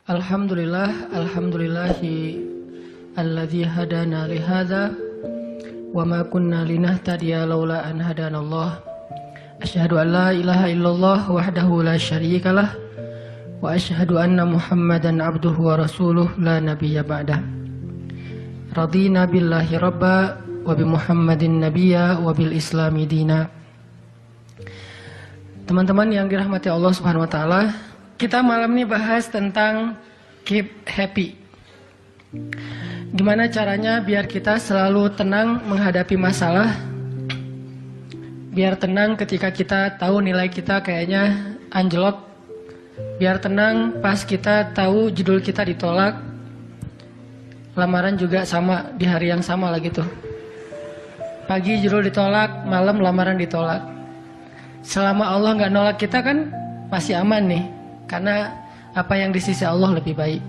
Alhamdulillahi alladzi hadana li hadza wa ma kunna linahtadiya laula an hadanallah. Asyhadu an la ilaha illallah wahdahu la syarikalah wa asyhadu anna Muhammadan abduhu wa rasuluh la nabiyya ba'dah. Radina billahi rabba wa bi Muhammadin nabiyya wa bil islami dina. Teman-teman yang dirahmati Allah Subhanahu wa taala, kita malam ini bahas tentang keep happy. Gimana caranya biar kita selalu tenang menghadapi masalah, biar tenang ketika kita tahu nilai kita kayaknya anjlok, biar tenang pas kita tahu judul kita ditolak, lamaran juga sama di hari yang sama lah gitu. Pagi judul ditolak, malam lamaran ditolak. Selama Allah nggak nolak kita kan masih aman nih, karena apa yang di sisi Allah lebih baik.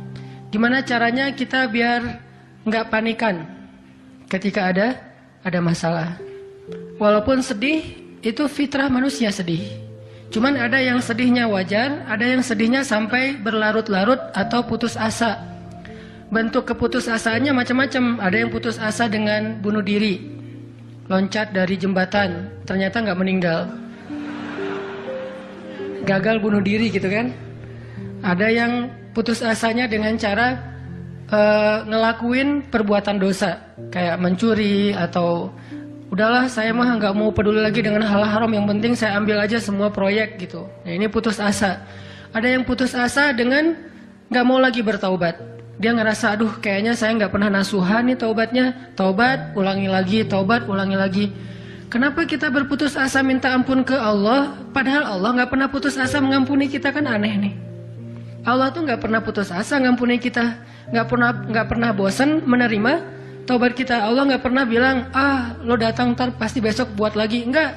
Gimana caranya kita biar nggak panikan ketika ada masalah. Walaupun sedih, itu fitrah manusia sedih. Cuman ada yang sedihnya wajar, ada yang sedihnya sampai berlarut-larut atau putus asa. Bentuk keputusasaannya macam-macam. Ada yang putus asa dengan bunuh diri, loncat dari jembatan, ternyata nggak meninggal, gagal bunuh diri gitu kan. Ada yang putus asanya dengan cara ngelakuin perbuatan dosa, kayak mencuri atau udahlah saya mah nggak mau peduli lagi dengan hal haram, yang penting saya ambil aja semua proyek gitu. Nah, ini putus asa. Ada yang putus asa dengan nggak mau lagi bertaubat. Dia ngerasa aduh kayaknya saya nggak pernah nasuhan nih taubatnya, taubat ulangi lagi, taubat ulangi lagi. Kenapa kita berputus asa minta ampun ke Allah, padahal Allah nggak pernah putus asa mengampuni kita? Kan aneh nih. Allah tuh nggak pernah putus asa ngampuni kita, nggak pernah bosan menerima taubat kita. Allah nggak pernah bilang lo datang ntar pasti besok buat lagi, enggak.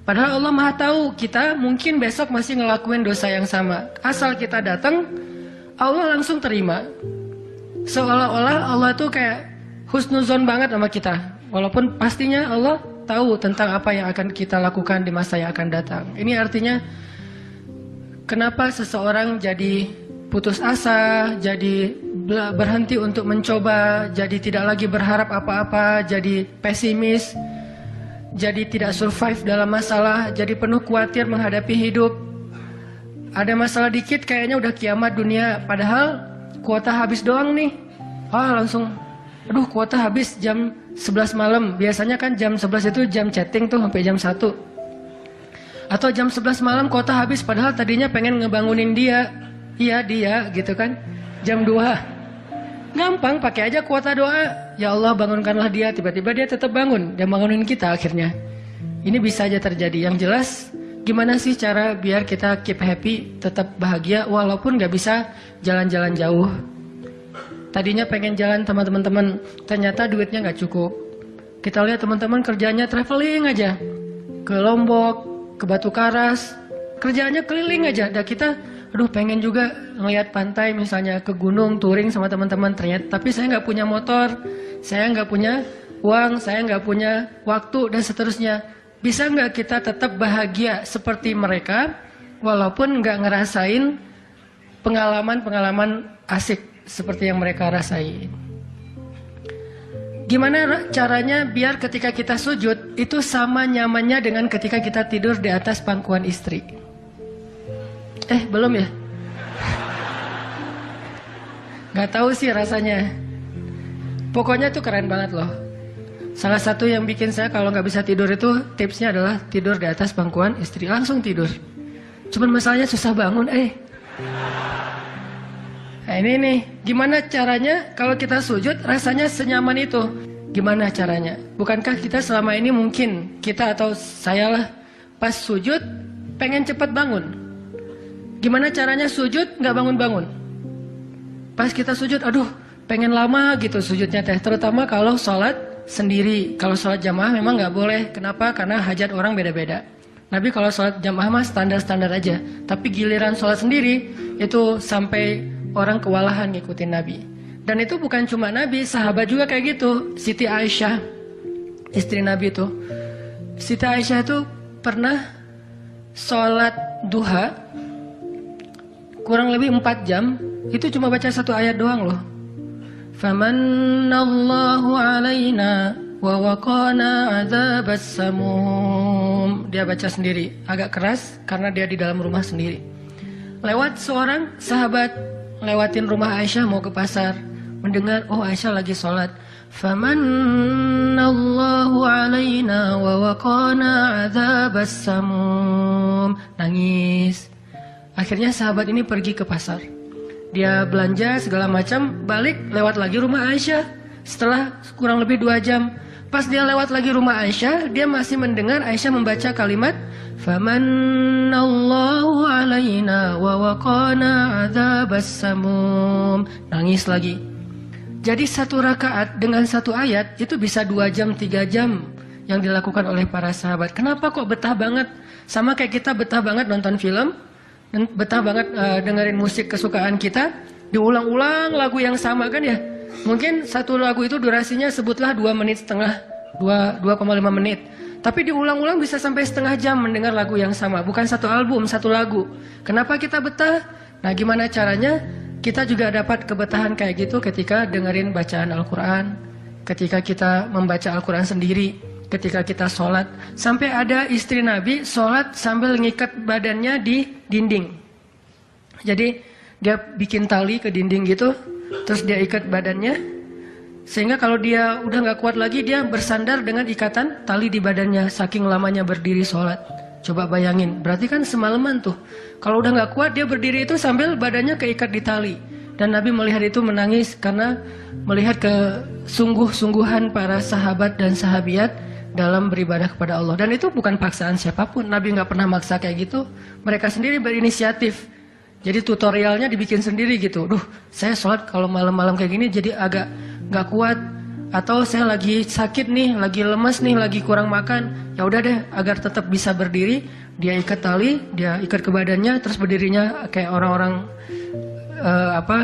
Padahal Allah maha tahu kita mungkin besok masih ngelakuin dosa yang sama. Asal kita datang, Allah langsung terima. Seolah-olah Allah tuh kayak husnuzon banget sama kita, walaupun pastinya Allah tahu tentang apa yang akan kita lakukan di masa yang akan datang. Ini artinya kenapa seseorang jadi putus asa, jadi berhenti untuk mencoba, jadi tidak lagi berharap apa-apa, jadi pesimis, jadi tidak survive dalam masalah, jadi penuh khawatir menghadapi hidup. Ada masalah dikit kayaknya udah kiamat dunia, padahal kuota habis doang nih. Langsung aduh kuota habis jam 11 malam. Biasanya kan jam 11 itu jam chatting tuh sampai jam 1. Atau jam 11 malam kuota habis, padahal tadinya pengen ngebangunin dia. Iya dia gitu kan. Jam 2. Gampang, pakai aja kuota doa. Ya Allah bangunkanlah dia, tiba-tiba dia tetap bangun. Dia bangunin kita akhirnya. Ini bisa aja terjadi. Yang jelas gimana sih cara biar kita keep happy, tetap bahagia walaupun gak bisa jalan-jalan jauh. Tadinya pengen jalan sama teman-teman, ternyata duitnya gak cukup. Kita lihat teman-teman kerjanya traveling aja, ke Lombok, ke Batu Karas, kerjaannya keliling aja. Dan kita, aduh pengen juga ngeliat pantai misalnya, ke gunung, touring sama teman-teman. Ternyata, tapi saya nggak punya motor, saya nggak punya uang, saya nggak punya waktu dan seterusnya. Bisa nggak kita tetap bahagia seperti mereka, walaupun nggak ngerasain pengalaman-pengalaman asik seperti yang mereka rasain? Gimana caranya biar ketika kita sujud itu sama nyamannya dengan ketika kita tidur di atas pangkuan istri? Belum ya? Gak tahu sih rasanya. Pokoknya tuh keren banget loh. Salah satu yang bikin saya kalau gak bisa tidur itu tipsnya adalah tidur di atas pangkuan istri. Langsung tidur. Cuman masalahnya susah bangun. Nah ini nih, gimana caranya kalau kita sujud rasanya senyaman itu? Gimana caranya? Bukankah kita selama ini mungkin, kita atau saya lah, pas sujud pengen cepat bangun. Gimana caranya sujud nggak bangun-bangun? Pas kita sujud, aduh pengen lama gitu sujudnya teh. Terutama kalau sholat sendiri. Kalau sholat jamaah memang nggak boleh. Kenapa? Karena hajat orang beda-beda. Nabi kalau sholat jamaah mah standar-standar aja. Tapi giliran sholat sendiri itu sampai orang kewalahan ngikutin Nabi. Dan itu bukan cuma Nabi, sahabat juga kayak gitu. Siti Aisyah, istri Nabi itu. Siti Aisyah itu pernah sholat duha kurang lebih 4 jam Itu cuma baca satu ayat doang loh. Famanallahu alaina wa waqana adzabas samum. Dia baca sendiri, agak keras karena dia di dalam rumah sendiri. Lewat seorang sahabat lewatin rumah Aisyah mau ke pasar, mendengar oh Aisyah lagi sholat. Famanallahu alaina wa waqana adzabas samum. Nangis. Akhirnya sahabat ini pergi ke pasar. Dia belanja segala macam, balik lewat lagi rumah Aisyah. Setelah kurang lebih 2 jam, pas dia lewat lagi rumah Aisyah, dia masih mendengar Aisyah membaca kalimat Famanallahu alaina wa waqana adzabas samum. Nangis lagi. Jadi 1 rakaat dengan 1 ayat itu bisa 2 jam, 3 jam yang dilakukan oleh para sahabat. Kenapa kok betah banget? Sama kayak kita betah banget nonton film, dan betah banget dengerin musik kesukaan kita, diulang-ulang lagu yang sama kan ya. Mungkin 1 lagu itu durasinya sebutlah 2,5 menit, 2,5 menit. Tapi diulang-ulang bisa sampai setengah jam mendengar lagu yang sama. Bukan 1 album, 1 lagu. Kenapa kita betah? Nah gimana caranya kita juga dapat kebetahan kayak gitu ketika dengerin bacaan Al-Quran, ketika kita membaca Al-Quran sendiri, ketika kita sholat. Sampai ada istri Nabi sholat sambil ngikat badannya di dinding. Jadi dia bikin tali ke dinding gitu, terus dia ikat badannya, sehingga kalau dia udah gak kuat lagi, dia bersandar dengan ikatan tali di badannya, saking lamanya berdiri sholat. Coba bayangin, berarti kan semalaman tuh. Kalau udah gak kuat, dia berdiri itu sambil badannya keikat di tali. Dan Nabi melihat itu menangis karena melihat kesungguh-sungguhan para sahabat dan sahabiat dalam beribadah kepada Allah. Dan itu bukan paksaan siapapun. Nabi nggak pernah maksa kayak gitu. Mereka sendiri berinisiatif. Jadi tutorialnya dibikin sendiri gitu. Duh, saya sholat kalau malam-malam kayak gini jadi agak nggak kuat. Atau saya lagi sakit nih, lagi lemas nih, lagi kurang makan. Ya udah deh, agar tetap bisa berdiri, dia ikat tali, dia ikat ke badannya, terus berdirinya kayak orang-orang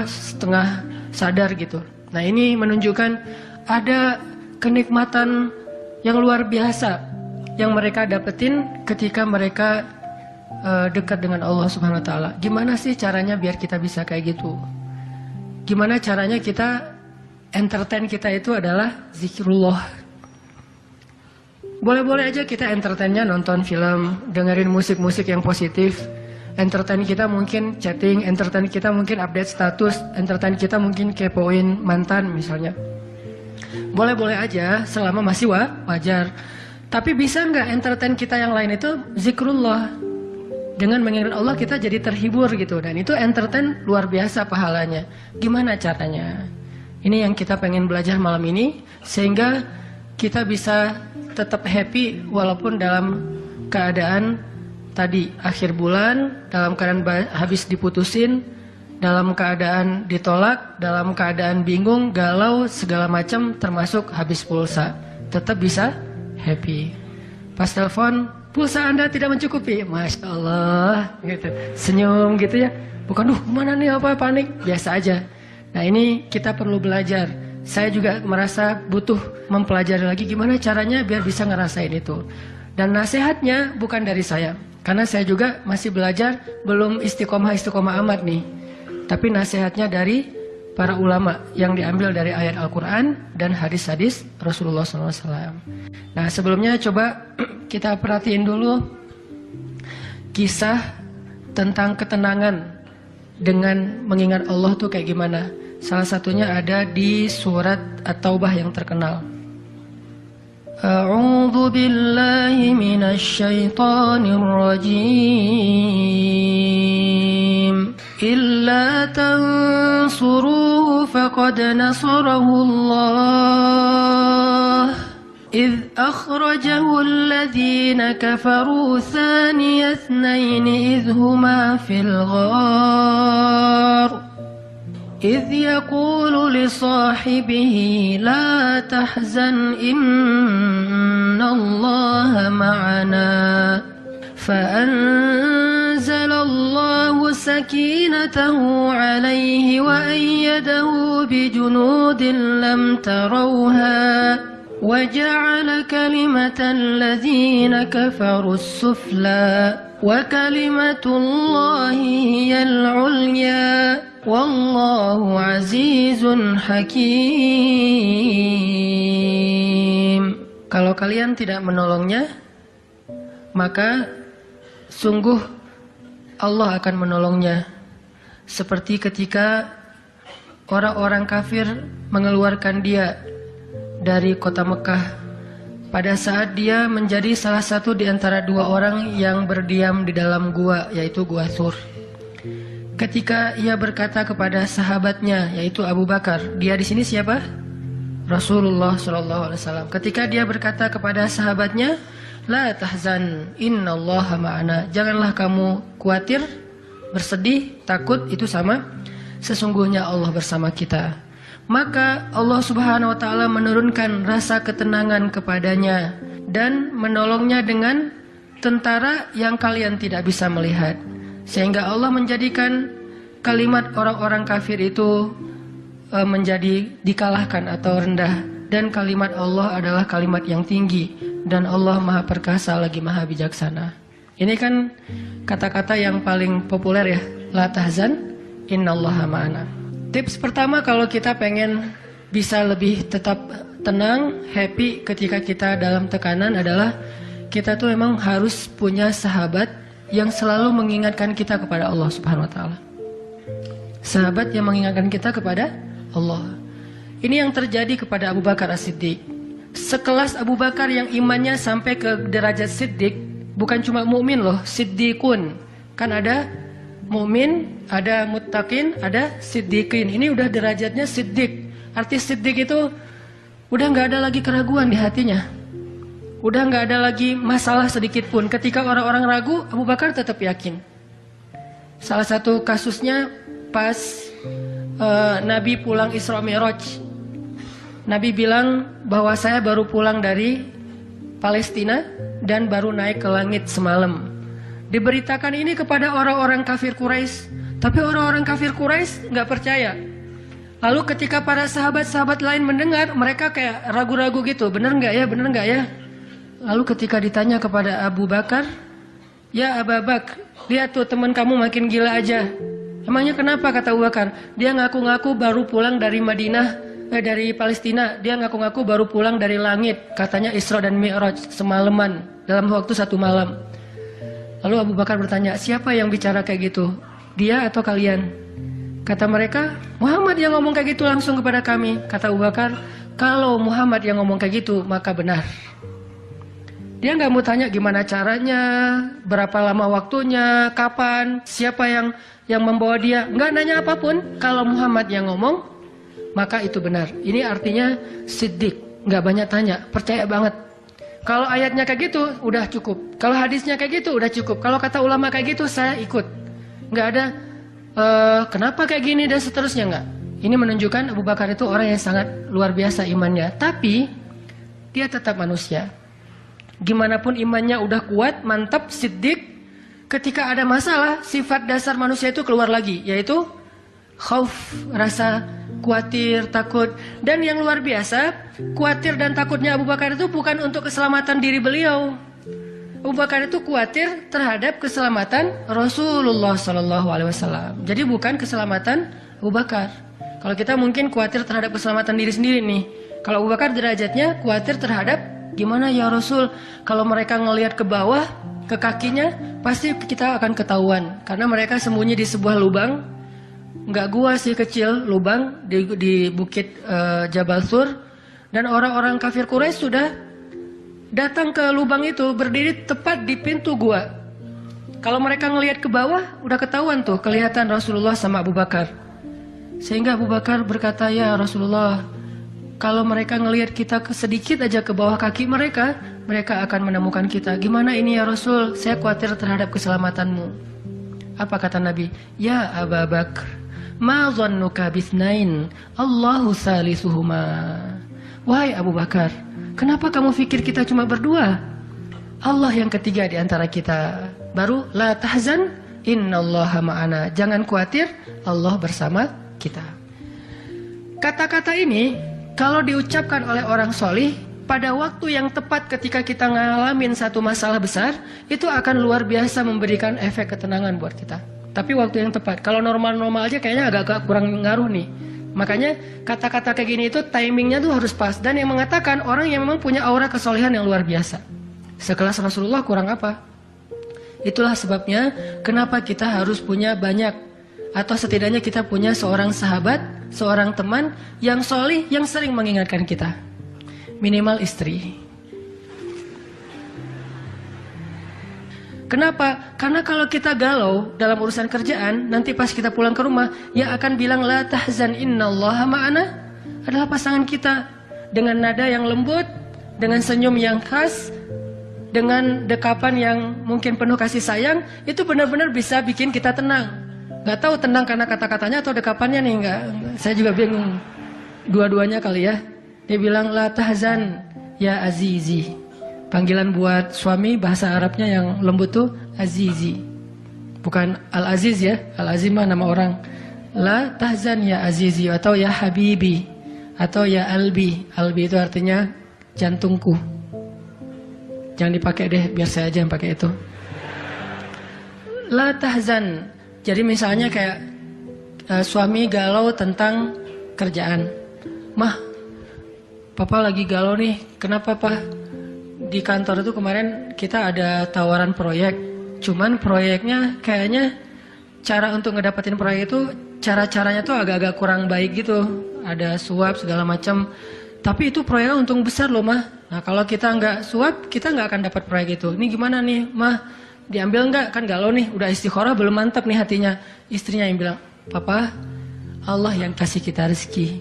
setengah sadar gitu. Nah ini menunjukkan ada kenikmatan yang luar biasa yang mereka dapetin ketika mereka dekat dengan Allah Subhanahu wa taala. Gimana sih caranya biar kita bisa kayak gitu? Gimana caranya kita entertain kita itu adalah zikrullah. Boleh-boleh aja kita entertainnya nonton film, dengerin musik-musik yang positif. Entertain kita mungkin chatting, entertain kita mungkin update status, entertain kita mungkin kepoin mantan misalnya. Boleh-boleh aja selama masih wajar. Tapi bisa nggak entertain kita yang lain itu zikrullah. Dengan mengingat Allah kita jadi terhibur gitu. Dan itu entertain luar biasa pahalanya. Gimana caranya? Ini yang kita pengen belajar malam ini. Sehingga kita bisa tetap happy walaupun dalam keadaan tadi akhir bulan, dalam keadaan habis diputusin, dalam keadaan ditolak, dalam keadaan bingung, galau, segala macam termasuk habis pulsa. Tetap bisa happy. Pas telepon, pulsa Anda tidak mencukupi. Masya Allah gitu. Senyum gitu ya. Bukan, mana nih apa panik. Biasa aja. Nah ini kita perlu belajar. Saya juga merasa butuh mempelajari lagi gimana caranya biar bisa ngerasain itu. Dan nasihatnya bukan dari saya. Karena saya juga masih belajar, belum istiqomah amat nih. Tapi nasihatnya dari para ulama yang diambil dari ayat Al-Quran dan hadis-hadis Rasulullah SAW. Nah sebelumnya coba kita perhatiin dulu kisah tentang ketenangan dengan mengingat Allah tuh kayak gimana. Salah satunya ada di surat At-Taubah yang terkenal. A'udzu billahi minasy syaithanir rajim. Illa tansuruhu faqad nasarahu Allah. إذ أخرجه الذين كفروا ثاني اثنين إذ هما في الغار إذ يقول لصاحبه لا تحزن إن الله معنا فأنزل الله سكينته عليه وأيده بجنود لم تروها وجعل كلمة الذين كفروا السفلى وكلمة الله هي العليا wallahu azizun hakim. Kalau kalian tidak menolongnya, maka sungguh Allah akan menolongnya. Seperti ketika orang-orang kafir mengeluarkan dia dari kota Mekah pada saat dia menjadi salah satu di antara dua orang yang berdiam di dalam gua, yaitu Gua Thur. Ketika ia berkata kepada sahabatnya, yaitu Abu Bakar, dia di sini siapa? Rasulullah SAW. Ketika dia berkata kepada sahabatnya, la tahzan, innallaha ma'ana. Janganlah kamu khawatir, bersedih, takut, itu sama. Sesungguhnya Allah bersama kita. Maka Allah Subhanahu wa Ta'ala menurunkan rasa ketenangan kepadanya dan menolongnya dengan tentara yang kalian tidak bisa melihat, sehingga Allah menjadikan kalimat orang-orang kafir itu menjadi dikalahkan atau rendah, dan kalimat Allah adalah kalimat yang tinggi, dan Allah Maha Perkasa lagi Maha Bijaksana. Ini kan kata-kata yang paling populer ya, la tahzan innallaha ma'ana. Tips pertama kalau kita pengen bisa lebih tetap tenang, happy ketika kita dalam tekanan adalah kita tuh memang harus punya sahabat yang selalu mengingatkan kita kepada Allah Subhanahu wa Ta'ala. Sahabat yang mengingatkan kita kepada Allah. Ini yang terjadi kepada Abu Bakar As-Siddiq. Sekelas Abu Bakar yang imannya sampai ke derajat Siddiq, bukan cuma mukmin loh, Siddiqun. Kan ada mukmin, ada muttaqin, ada siddiqin. Ini udah derajatnya siddiq. Arti siddiq itu udah nggak ada lagi keraguan di hatinya. Udah nggak ada lagi masalah sedikit pun. Ketika orang-orang ragu, Abu Bakar tetap yakin. Salah satu kasusnya pas Nabi pulang Isra Mi'raj. Nabi bilang bahwa saya baru pulang dari Palestina dan baru naik ke langit semalam. Diberitakan ini kepada orang-orang kafir Quraisy, tapi orang-orang kafir Quraisy nggak percaya. Lalu ketika para sahabat-sahabat lain mendengar, mereka kayak ragu-ragu gitu, bener nggak ya, bener nggak ya? Lalu ketika ditanya kepada Abu Bakar, ya Abu Bakar, lihat tuh teman kamu makin gila aja. Emangnya kenapa, kata Abu Bakar? Dia ngaku-ngaku baru pulang dari dari Palestina. Dia ngaku-ngaku baru pulang dari langit. Katanya Isra dan Mi'raj semalaman, dalam waktu 1 malam. Lalu Abu Bakar bertanya, siapa yang bicara kayak gitu? Dia atau kalian? Kata mereka, Muhammad yang ngomong kayak gitu langsung kepada kami. Kata Abu Bakar, kalau Muhammad yang ngomong kayak gitu, maka benar. Dia nggak mau tanya gimana caranya, berapa lama waktunya, kapan, siapa yang membawa dia. Nggak nanya apapun. Kalau Muhammad yang ngomong, maka itu benar. Ini artinya siddiq, nggak banyak tanya, percaya banget. Kalau ayatnya kayak gitu, udah cukup. Kalau hadisnya kayak gitu, udah cukup. Kalau kata ulama kayak gitu, saya ikut. Nggak ada kenapa kayak gini dan seterusnya, nggak. Ini menunjukkan Abu Bakar itu orang yang sangat luar biasa imannya. Tapi dia tetap manusia. Gimana pun imannya udah kuat, mantap, siddiq, ketika ada masalah, sifat dasar manusia itu keluar lagi, yaitu khauf, rasa khawatir, takut. Dan yang luar biasa, khawatir dan takutnya Abu Bakar itu bukan untuk keselamatan diri beliau. Abu Bakar itu khawatir terhadap keselamatan Rasulullah SAW. Jadi bukan keselamatan Abu Bakar. Kalau kita mungkin khawatir terhadap keselamatan diri sendiri nih. Kalau Abu Bakar derajatnya khawatir terhadap gimana ya Rasul, kalau mereka ngelihat ke bawah, ke kakinya, pasti kita akan ketahuan. Karena mereka sembunyi di sebuah lubang. Nggak gua sih, kecil, lubang di bukit Jabal Thur. Dan orang-orang kafir Quraisy sudah datang ke lubang itu, berdiri tepat di pintu gua. Kalau mereka ngelihat ke bawah, udah ketahuan tuh, kelihatan Rasulullah sama Abu Bakar. Sehingga Abu Bakar berkata, ya Rasulullah, kalau mereka ngelihat kita sedikit aja ke bawah kaki mereka, mereka akan menemukan kita. Gimana ini ya Rasul, saya khawatir terhadap keselamatanmu. Apa kata Nabi? Ya Abu Bakar, ma dhannuka bisnain Allahu salisuhuma. Wahai Abu Bakar, kenapa kamu pikir kita cuma berdua? Allah yang ketiga di antara kita. Baru la tahzan innallaha ma'ana. Jangan khawatir, Allah bersama kita. Kata-kata ini kalau diucapkan oleh orang solih pada waktu yang tepat ketika kita ngalamin satu masalah besar, itu akan luar biasa memberikan efek ketenangan buat kita. Tapi waktu yang tepat. Kalau normal-normal aja kayaknya agak kurang ngaruh nih. Makanya kata-kata kayak gini itu timingnya tuh harus pas. Dan yang mengatakan orang yang memang punya aura kesolehan yang luar biasa. Sekelas Rasulullah kurang apa? Itulah sebabnya kenapa kita harus punya banyak. Atau setidaknya kita punya seorang sahabat, seorang teman yang solih, yang sering mengingatkan kita. Minimal istri. Kenapa? Karena kalau kita galau dalam urusan kerjaan, nanti pas kita pulang ke rumah, yang akan bilang la tahzan innallaha ma'ana adalah pasangan kita. Dengan nada yang lembut, dengan senyum yang khas, dengan dekapan yang mungkin penuh kasih sayang, itu benar-benar bisa bikin kita tenang. Gak tahu tenang karena kata-katanya atau dekapannya nih, enggak. Saya juga bingung. Dua-duanya kali ya. Dia bilang la tahzan ya azizi. Panggilan buat suami bahasa Arabnya yang lembut tuh azizi. Bukan al-aziz ya. Al-aziz mah nama orang. La tahzan ya azizi atau ya habibi atau ya albi. Albi itu artinya jantungku. Jangan dipakai deh, biar saya aja yang pakai itu. La tahzan. Jadi misalnya kayak suami galau tentang kerjaan. Mah, papa lagi galau nih. Kenapa, Pak? Di kantor itu kemarin kita ada tawaran proyek. Cuman proyeknya kayaknya cara untuk ngedapetin proyek itu cara-caranya tuh agak-agak kurang baik gitu. Ada suap segala macam. Tapi itu proyeknya untung besar loh, Mah. Nah, kalau kita nggak suap, kita nggak akan dapat proyek itu. Ini gimana nih, Mah? Diambil nggak? Kan galau nih, udah istikharah belum mantap nih hatinya. Istrinya yang bilang, "Papa, Allah yang kasih kita rezeki.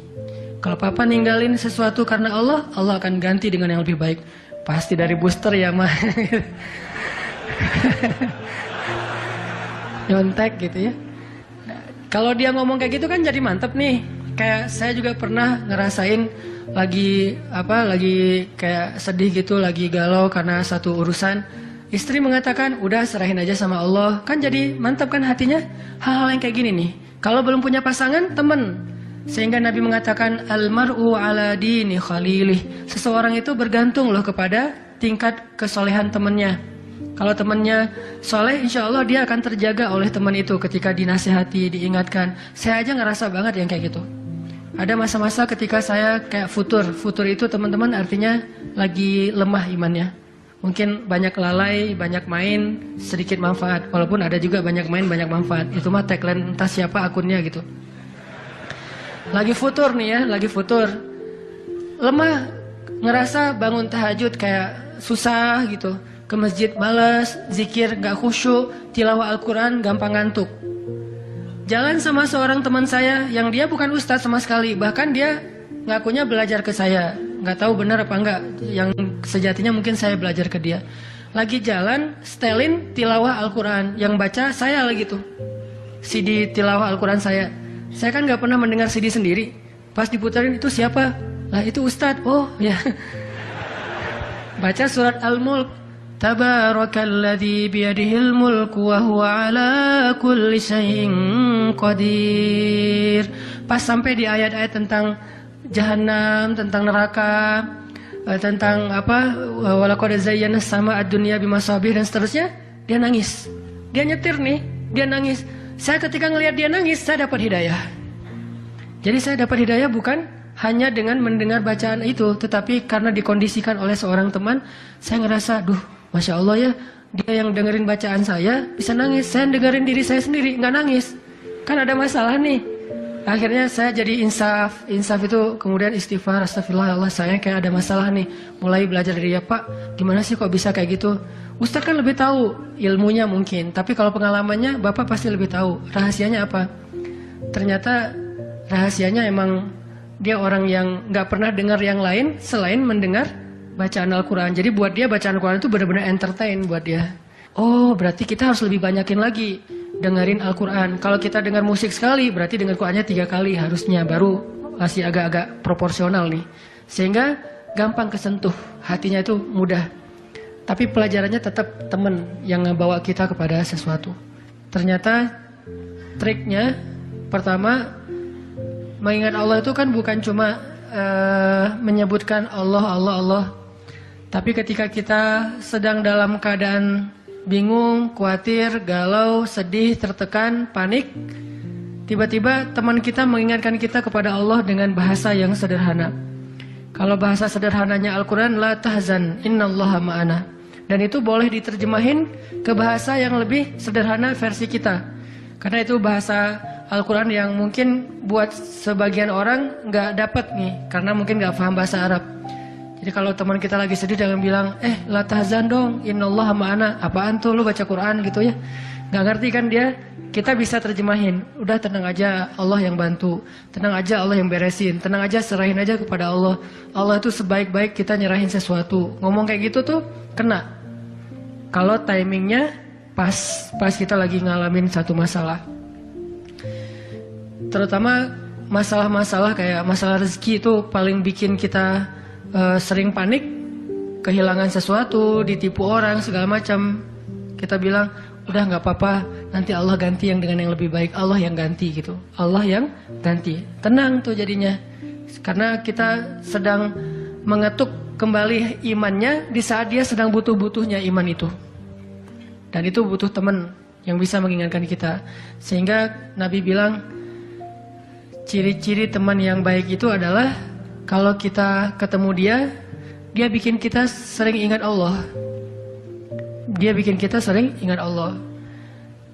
Kalau Papa ninggalin sesuatu karena Allah, Allah akan ganti dengan yang lebih baik." Pasti dari booster ya, Mah. Nyontek gitu ya. Nah, kalau dia ngomong kayak gitu kan jadi mantep nih. Kayak saya juga pernah ngerasain lagi kayak sedih gitu, lagi galau karena satu urusan. Istri mengatakan, udah serahin aja sama Allah. Kan jadi mantap kan hatinya. Hal-hal yang kayak gini nih. Kalau belum punya pasangan, temen. Sehingga Nabi mengatakan almar'u ala dini khalilih. Seseorang itu bergantung loh kepada tingkat kesolehan temannya. Kalau temannya soleh, insya Allah dia akan terjaga oleh teman itu ketika dinasihati, diingatkan. Saya aja ngerasa banget yang kayak gitu. Ada masa-masa ketika saya kayak futur. Futur itu teman-teman artinya lagi lemah imannya. Mungkin banyak lalai, banyak main, sedikit manfaat. Walaupun ada juga banyak main, banyak manfaat. Itu mah tagline entah siapa akunnya gitu. Lagi futur nih ya, lagi futur. Lemah, ngerasa bangun tahajud kayak susah gitu. Ke masjid malas, zikir gak khusyuk, tilawah Al-Quran gampang ngantuk. Jalan sama seorang teman saya yang dia bukan ustadz sama sekali. Bahkan dia ngakunya belajar ke saya. Gak tahu benar apa enggak. Yang sejatinya mungkin saya belajar ke dia. Lagi jalan, setelin tilawah Al-Quran. Yang baca saya lagi tuh. CD tilawah Al-Quran saya. Saya kan gak pernah mendengar CD sendiri. Pas diputerin itu siapa? Lah itu Ustadz. Oh ya. Baca surat Al-Mulk. Tabarakalladzi biyadihil mulku wa huwa ala kulli syai'in qadir. Pas sampai di ayat-ayat tentang Jahannam, tentang neraka, tentang apa? Walaqad zayyana sama ad-dunya bimasabih dan seterusnya, dia nangis. Dia nyetir nih, dia nangis. Saya ketika ngelihat dia nangis, saya dapat hidayah. Jadi saya dapat hidayah bukan hanya dengan mendengar bacaan itu, tetapi karena dikondisikan oleh seorang teman, saya ngerasa, duh, Masya Allah ya, dia yang dengerin bacaan saya bisa nangis. Saya dengerin diri saya sendiri, nggak nangis. Kan ada masalah nih. Akhirnya saya jadi insaf. Insaf itu kemudian istighfar, astagfirullah, Allah saya kayak ada masalah nih. Mulai belajar dari dia, Pak, gimana sih kok bisa kayak gitu? Ustadz kan lebih tahu ilmunya mungkin, tapi kalau pengalamannya Bapak pasti lebih tahu. Rahasianya apa? Ternyata rahasianya emang dia orang yang nggak pernah dengar yang lain selain mendengar bacaan Al-Quran. Jadi buat dia bacaan Al-Quran itu benar-benar entertain buat dia. Oh, berarti kita harus lebih banyakin lagi dengerin Al-Quran. Kalau kita dengar musik sekali, berarti dengar Qurannya 3 kali harusnya. Baru masih agak-agak proporsional nih. Sehingga gampang kesentuh, hatinya itu mudah. Tapi pelajarannya tetap teman yang ngebawa kita kepada sesuatu. Ternyata triknya pertama, mengingat Allah itu kan bukan cuma menyebutkan Allah. Tapi ketika kita sedang dalam keadaan bingung, khawatir, galau, sedih, tertekan, panik, tiba-tiba teman kita mengingatkan kita kepada Allah dengan bahasa yang sederhana. Kalau bahasa sederhananya Al-Quran, la tahzan, innallaha ma'ana. Dan itu boleh diterjemahin ke bahasa yang lebih sederhana versi kita. Karena itu bahasa Al-Quran yang mungkin buat sebagian orang nggak dapat nih, karena mungkin nggak paham bahasa Arab. Jadi kalau teman kita lagi sedih jangan bilang, la tahzan dong, innallaha ma'ana. Apaan tuh lu baca Quran gitu ya? Nggak ngerti kan dia? Kita bisa terjemahin, udah tenang aja, Allah yang bantu. Tenang aja, Allah yang beresin. Tenang aja, serahin aja kepada Allah. Allah itu sebaik-baik kita nyerahin sesuatu. Ngomong kayak gitu tuh kena. Kalau timingnya pas kita lagi ngalamin satu masalah. Terutama masalah-masalah kayak masalah rezeki itu paling bikin kita sering panik, kehilangan sesuatu, ditipu orang, segala macam. Kita bilang, udah nggak apa-apa, nanti Allah ganti yang dengan yang lebih baik. Allah yang ganti gitu. Allah yang ganti. Tenang tuh jadinya. Karena kita sedang mengetuk kembali imannya di saat dia sedang butuh-butuhnya iman itu. Dan itu butuh teman yang bisa mengingatkan kita. Sehingga Nabi bilang, ciri-ciri teman yang baik itu adalah kalau kita ketemu dia bikin kita sering ingat Allah. Dia bikin kita sering ingat Allah.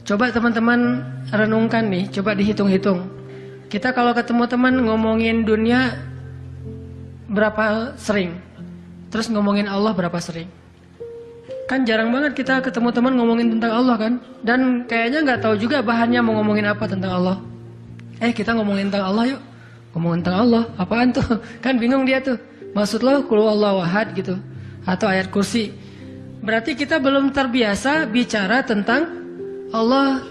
Coba teman-teman renungkan nih, coba dihitung-hitung. Kita kalau ketemu teman ngomongin dunia berapa sering? Terus ngomongin Allah berapa sering? Kan jarang banget kita ketemu teman ngomongin tentang Allah kan? Dan kayaknya nggak tahu juga bahannya mau ngomongin apa tentang Allah. Kita ngomongin tentang Allah yuk. Ngomongin tentang Allah, apaan tuh? Kan bingung dia tuh. Maksud lo qul huwallahu ahad gitu. Atau ayat kursi. Berarti kita belum terbiasa bicara tentang Allah.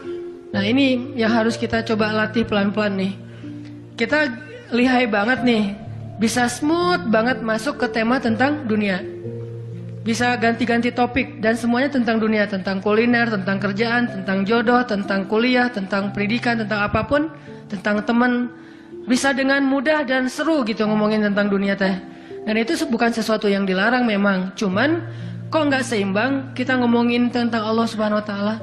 Nah ini yang harus kita coba latih pelan-pelan nih. Kita lihai banget nih. Bisa smooth banget masuk ke tema tentang dunia. Bisa ganti-ganti topik. Dan semuanya tentang dunia. Tentang kuliner, tentang kerjaan, tentang jodoh, tentang kuliah, tentang pendidikan, tentang apapun. Tentang teman. Bisa dengan mudah dan seru gitu ngomongin tentang dunia teh. Dan itu bukan sesuatu yang dilarang memang. Cuman kok nggak seimbang kita ngomongin tentang Allah Subhanahu Wa Taala.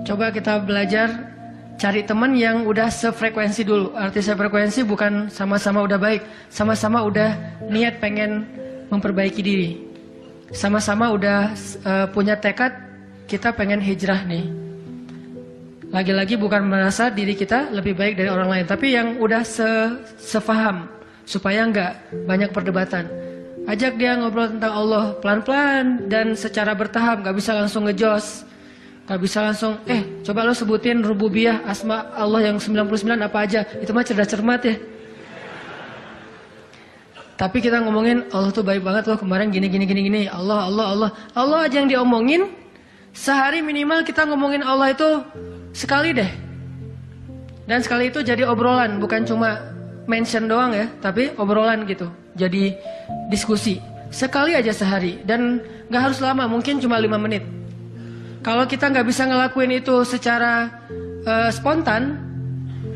Coba kita belajar cari teman yang udah sefrekuensi dulu. Arti sefrekuensi bukan sama-sama udah baik, sama-sama udah niat pengen memperbaiki diri, sama-sama udah punya tekad kita pengen hijrah nih. Lagi-lagi bukan merasa diri kita lebih baik dari orang lain, tapi yang udah sefaham supaya nggak banyak perdebatan. Ajak dia ngobrol tentang Allah pelan-pelan dan secara bertahap, gak bisa langsung ngejos. Gak bisa langsung, coba lo sebutin rububiyah, asma Allah yang 99 apa aja. Itu mah cerdas cermat ya. Tapi kita ngomongin Allah tuh baik banget loh, kemarin gini. Allah aja yang diomongin, sehari minimal kita ngomongin Allah itu sekali deh. Dan sekali itu jadi obrolan, bukan cuma mention doang ya, tapi obrolan gitu. Jadi diskusi sekali aja sehari dan nggak harus lama, mungkin cuma 5 menit. Kalau kita nggak bisa ngelakuin itu secara spontan,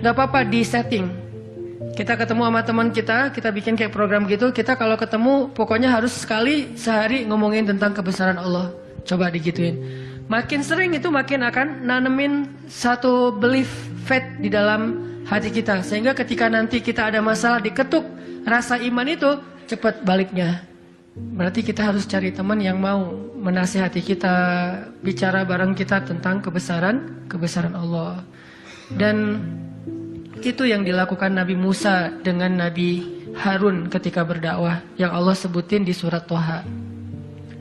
nggak apa-apa di setting. Kita ketemu sama teman kita bikin kayak program gitu. Kita kalau ketemu pokoknya harus sekali sehari ngomongin tentang kebesaran Allah. Coba digituin. Makin sering itu makin akan nanemin satu belief faith di dalam hati kita. Sehingga ketika nanti kita ada masalah diketuk rasa iman itu cepat baliknya. Berarti kita harus cari teman yang mau menasihati kita, bicara bareng kita tentang kebesaran Allah. Dan itu yang dilakukan Nabi Musa dengan Nabi Harun ketika berdakwah, yang Allah sebutin di surat Toha.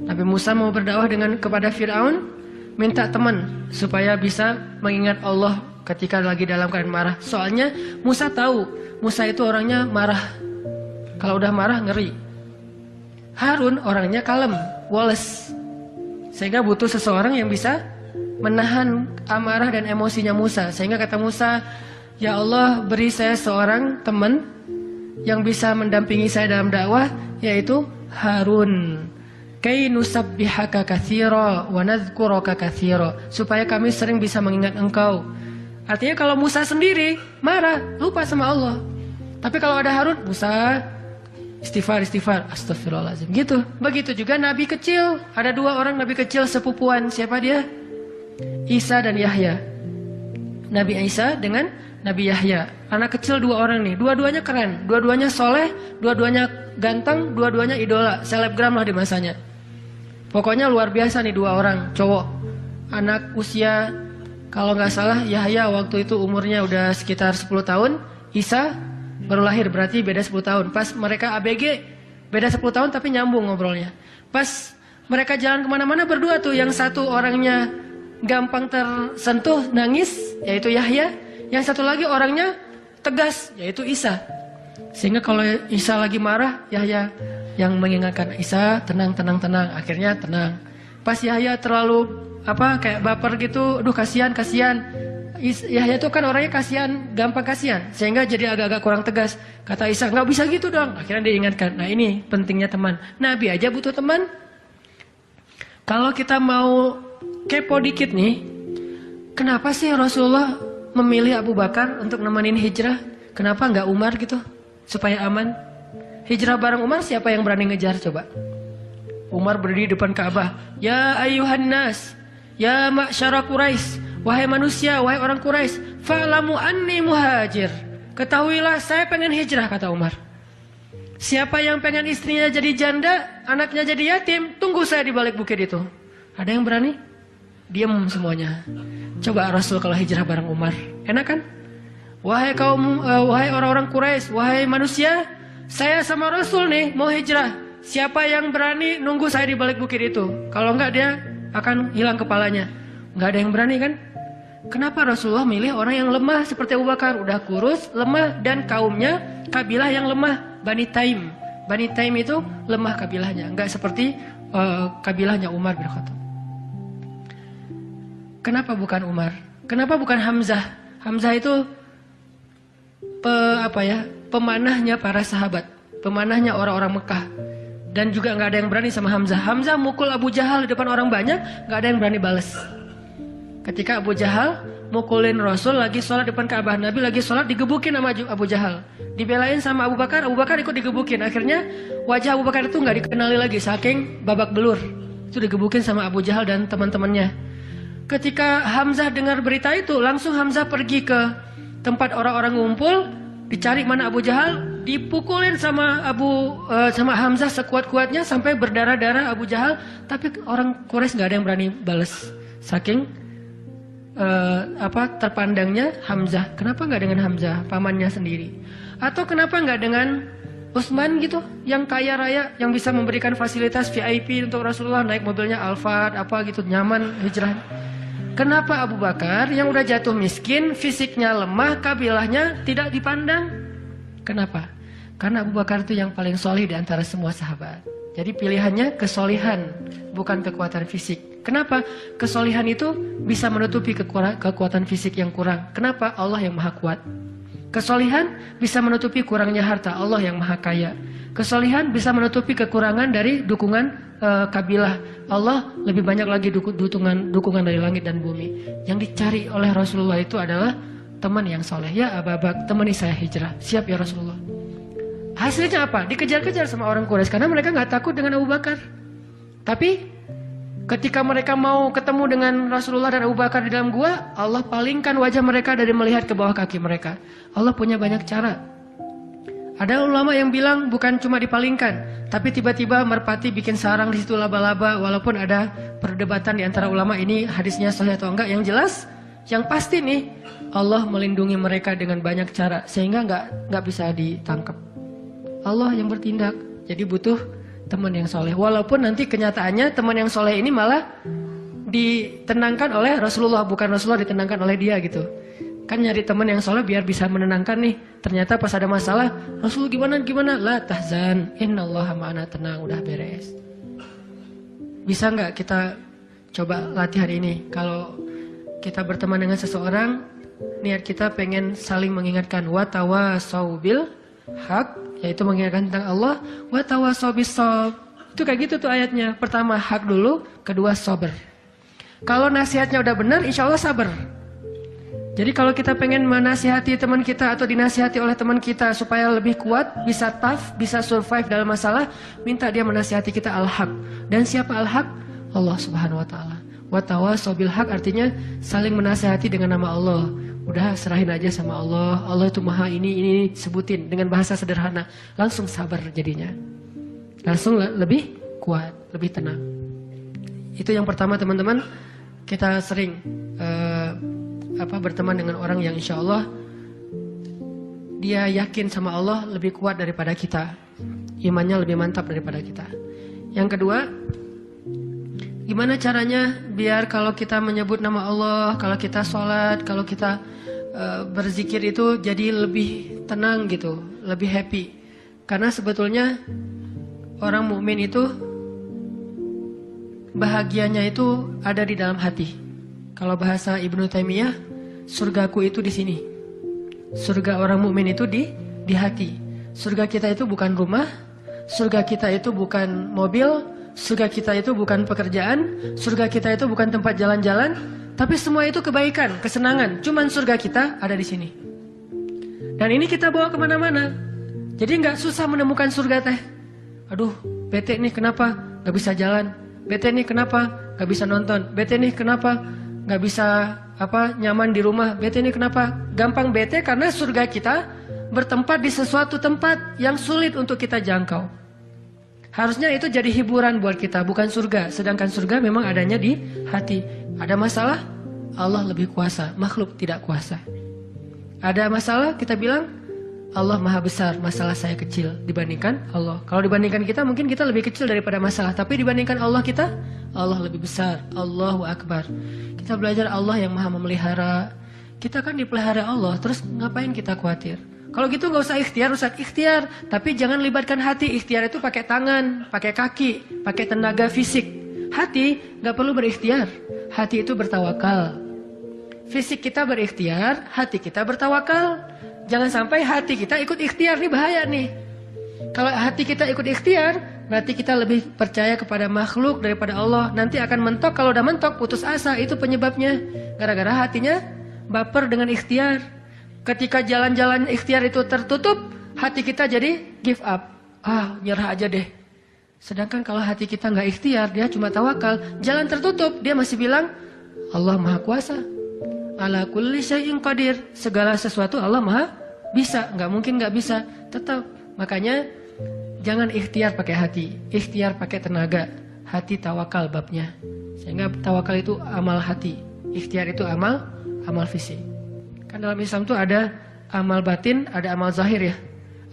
Nabi Musa mau berdakwah kepada Fir'aun, minta teman supaya bisa mengingat Allah ketika lagi dalam keadaan marah. Soalnya Musa tahu, Musa itu orangnya marah. Kalau udah marah ngeri. Harun orangnya kalem, woles. Sehingga butuh seseorang yang bisa menahan amarah dan emosinya Musa. Sehingga kata Musa, ya Allah beri saya seorang teman yang bisa mendampingi saya dalam dakwah, yaitu Harun. Kay nusabbihaka katsira wa nadhkuraka katsira, supaya kami sering bisa mengingat engkau. Artinya kalau Musa sendiri marah, lupa sama Allah. Tapi kalau ada Harun, Musa istighfar, astagfirullahaladzim. Gitu. Begitu juga nabi kecil. Ada 2 orang nabi kecil sepupuan. Siapa dia? Isa dan Yahya. Nabi Isa dengan Nabi Yahya. Anak kecil 2 orang nih. Dua-duanya keren. Dua-duanya soleh. Dua-duanya ganteng. Dua-duanya idola. Selebgram lah di masanya. Pokoknya luar biasa nih 2 orang. Cowok. Anak usia, kalau nggak salah Yahya waktu itu umurnya udah sekitar 10 tahun. Isa baru lahir, berarti beda 10 tahun. Pas mereka ABG, beda 10 tahun tapi nyambung ngobrolnya. Pas mereka jalan kemana-mana berdua tuh, yang satu orangnya gampang tersentuh, nangis, yaitu Yahya. Yang satu lagi orangnya tegas, yaitu Isa. Sehingga kalau Isa lagi marah, Yahya yang mengingatkan, Isa tenang. Akhirnya tenang. Pas Yahya terlalu kayak baper gitu, aduh kasihan. Yahya itu kan orangnya kasihan, gampang kasihan, sehingga jadi agak-agak kurang tegas. Kata Isa, nggak bisa gitu dong. Akhirnya diingatkan. Nah ini pentingnya teman. Nabi aja butuh teman. Kalau kita mau kepo dikit nih, kenapa sih Rasulullah memilih Abu Bakar untuk nemenin hijrah? Kenapa nggak Umar gitu, supaya aman? Hijrah bareng Umar, siapa yang berani ngejar coba? Umar berdiri depan Ka'bah. Ya ayuhan nas, ya ma'syara Quraisy, wahai manusia, wahai orang Quraisy, fa'lamu anni muhajir. Ketahuilah saya pengen hijrah, kata Umar. Siapa yang pengen istrinya jadi janda, anaknya jadi yatim, tunggu saya di balik bukit itu. Ada yang berani? Diam semuanya. Coba Rasul kalau hijrah bareng Umar, enak kan? Wahai kaum, wahai orang-orang Quraisy, wahai manusia, saya sama Rasul nih mau hijrah. Siapa yang berani nunggu saya di balik bukit itu? Kalau enggak dia akan hilang kepalanya. Enggak ada yang berani kan? Kenapa Rasulullah milih orang yang lemah seperti Abu Bakar? Udah kurus, lemah, dan kaumnya kabilah yang lemah, Bani Taim. Bani Taim itu lemah kabilahnya, enggak seperti kabilahnya Umar bin Khattab. Kenapa bukan Umar? Kenapa bukan Hamzah? Hamzah itu pemanahnya para sahabat, pemanahnya orang-orang Mekah. Dan juga nggak ada yang berani sama Hamzah. Hamzah mukul Abu Jahal di depan orang banyak, nggak ada yang berani balas. Ketika Abu Jahal mukulin Rasul lagi sholat depan Ka'bah, Nabi lagi sholat digebukin sama Abu Jahal. Dibelain sama Abu Bakar ikut digebukin. Akhirnya wajah Abu Bakar itu nggak dikenali lagi, saking babak belur. Itu digebukin sama Abu Jahal dan teman-temannya. Ketika Hamzah dengar berita itu, langsung Hamzah pergi ke tempat orang-orang ngumpul, dicari mana Abu Jahal, dipukulin sama Hamzah sekuat-kuatnya sampai berdarah-darah Abu Jahal, tapi orang Quraisy nggak ada yang berani balas, saking terpandangnya Hamzah. Kenapa nggak dengan Hamzah, pamannya sendiri? Atau kenapa nggak dengan Utsman gitu, yang kaya raya, yang bisa memberikan fasilitas VIP untuk Rasulullah, naik mobilnya Alphard apa gitu, nyaman hijrah? Kenapa Abu Bakar yang udah jatuh miskin, fisiknya lemah, kabilahnya tidak dipandang? Kenapa? Karena Abu Bakar itu yang paling solih di antara semua sahabat. Jadi pilihannya kesolihan, bukan kekuatan fisik. Kenapa? Kesolihan itu bisa menutupi kekuatan fisik yang kurang. Kenapa? Allah yang maha kuat. Kesolihan bisa menutupi kurangnya harta, Allah yang maha kaya. Kesolihan bisa menutupi kekurangan dari dukungan kabilah, Allah lebih banyak lagi dukungan dari langit dan bumi. Yang dicari oleh Rasulullah itu adalah teman yang soleh. Ya Abu Bakar, temani saya hijrah. Siap ya Rasulullah. Hasilnya apa? Dikejar-kejar sama orang Quraisy karena mereka nggak takut dengan Abu Bakar. Tapi ketika mereka mau ketemu dengan Rasulullah dan Abu Bakar di dalam gua, Allah palingkan wajah mereka dari melihat ke bawah kaki mereka. Allah punya banyak cara. Ada ulama yang bilang bukan cuma dipalingkan, tapi tiba-tiba merpati bikin sarang di situ laba-laba. Walaupun ada perdebatan di antara ulama ini hadisnya sahih atau enggak. Yang jelas, yang pasti nih, Allah melindungi mereka dengan banyak cara sehingga nggak bisa ditangkap. Allah yang bertindak. Jadi butuh teman yang soleh. Walaupun nanti kenyataannya teman yang soleh ini malah ditenangkan oleh Rasulullah, bukan Rasulullah ditenangkan oleh dia gitu. Kan nyari teman yang soleh biar bisa menenangkan nih. Ternyata pas ada masalah, Rasul gimana? La tahzan, innallaha ma'ana, tenang, udah beres. Bisa nggak kita coba latihan ini? Kalau kita berteman dengan seseorang, niat kita pengen saling mengingatkan. Wa tawasau bil haq, yaitu mengingatkan tentang Allah. Wa tawasau bis shab. Itu kayak gitu tuh ayatnya. Pertama hak dulu, kedua sabar. Kalau nasihatnya udah benar, insya Allah sabar. Jadi kalau kita pengen menasihati teman kita atau dinasihati oleh teman kita supaya lebih kuat, bisa tough, bisa survive dalam masalah, minta dia menasihati kita al-haq. Dan siapa al-haq? Allah Subhanahu wa taala. Wa tawassaw bil haq artinya saling menasihati dengan nama Allah. Udah serahin aja sama Allah. Allah itu maha ini sebutin dengan bahasa sederhana. Langsung sabar jadinya. Langsung lebih kuat, lebih tenang. Itu yang pertama teman-teman. Kita sering berteman dengan orang yang insya Allah dia yakin sama Allah lebih kuat daripada kita, imannya lebih mantap daripada kita. Yang kedua, gimana caranya biar kalau kita menyebut nama Allah, kalau kita sholat, kalau kita berzikir itu jadi lebih tenang gitu, lebih happy. Karena sebetulnya orang mukmin itu bahagianya itu ada di dalam hati. Kalau bahasa Ibnu Taimiyah, surgaku itu di sini. Surga orang mukmin itu di hati. Surga kita itu bukan rumah, surga kita itu bukan mobil, surga kita itu bukan pekerjaan, surga kita itu bukan tempat jalan-jalan, tapi semua itu kebaikan, kesenangan. Cuman surga kita ada di sini. Dan ini kita bawa kemana-mana. Jadi nggak susah menemukan surga teh. Aduh, bete nih kenapa nggak bisa jalan? Bete nih kenapa nggak bisa nonton? Bete nih kenapa nggak bisa nyaman di rumah? Bete nih kenapa? Gampang bete karena surga kita bertempat di sesuatu tempat yang sulit untuk kita jangkau. Harusnya itu jadi hiburan buat kita, bukan surga. Sedangkan surga memang adanya di hati. Ada masalah, Allah lebih kuasa, makhluk tidak kuasa. Ada masalah, kita bilang Allah maha besar, masalah saya kecil dibandingkan Allah. Kalau dibandingkan kita, mungkin kita lebih kecil daripada masalah. Tapi dibandingkan Allah kita, Allah lebih besar. Allahu Akbar. Kita belajar Allah yang maha memelihara. Kita kan dipelihara Allah, terus ngapain kita khawatir? Kalau gitu nggak usah ikhtiar, Ustaz. Ikhtiar, tapi jangan libatkan hati. Ikhtiar itu pakai tangan, pakai kaki, pakai tenaga fisik. Hati nggak perlu berikhtiar. Hati itu bertawakal. Fisik kita berikhtiar, hati kita bertawakal. Jangan sampai hati kita ikut ikhtiar, ini bahaya nih. Kalau hati kita ikut ikhtiar, berarti kita lebih percaya kepada makhluk daripada Allah. Nanti akan mentok, kalau udah mentok putus asa, itu penyebabnya. Gara-gara hatinya baper dengan ikhtiar. Ketika jalan-jalan ikhtiar itu tertutup, hati kita jadi give up. Nyerah aja deh. Sedangkan kalau hati kita nggak ikhtiar, dia cuma tawakal, jalan tertutup, dia masih bilang, Allah maha kuasa. Ala kulli syai'in qadir. Segala sesuatu Allah maha bisa. Nggak mungkin nggak bisa. Tetap. Makanya jangan ikhtiar pakai hati. Ikhtiar pakai tenaga. Hati tawakal babnya. Sehingga tawakal itu amal hati. Ikhtiar itu amal fisik. Kan dalam Islam itu ada amal batin, ada amal zahir ya.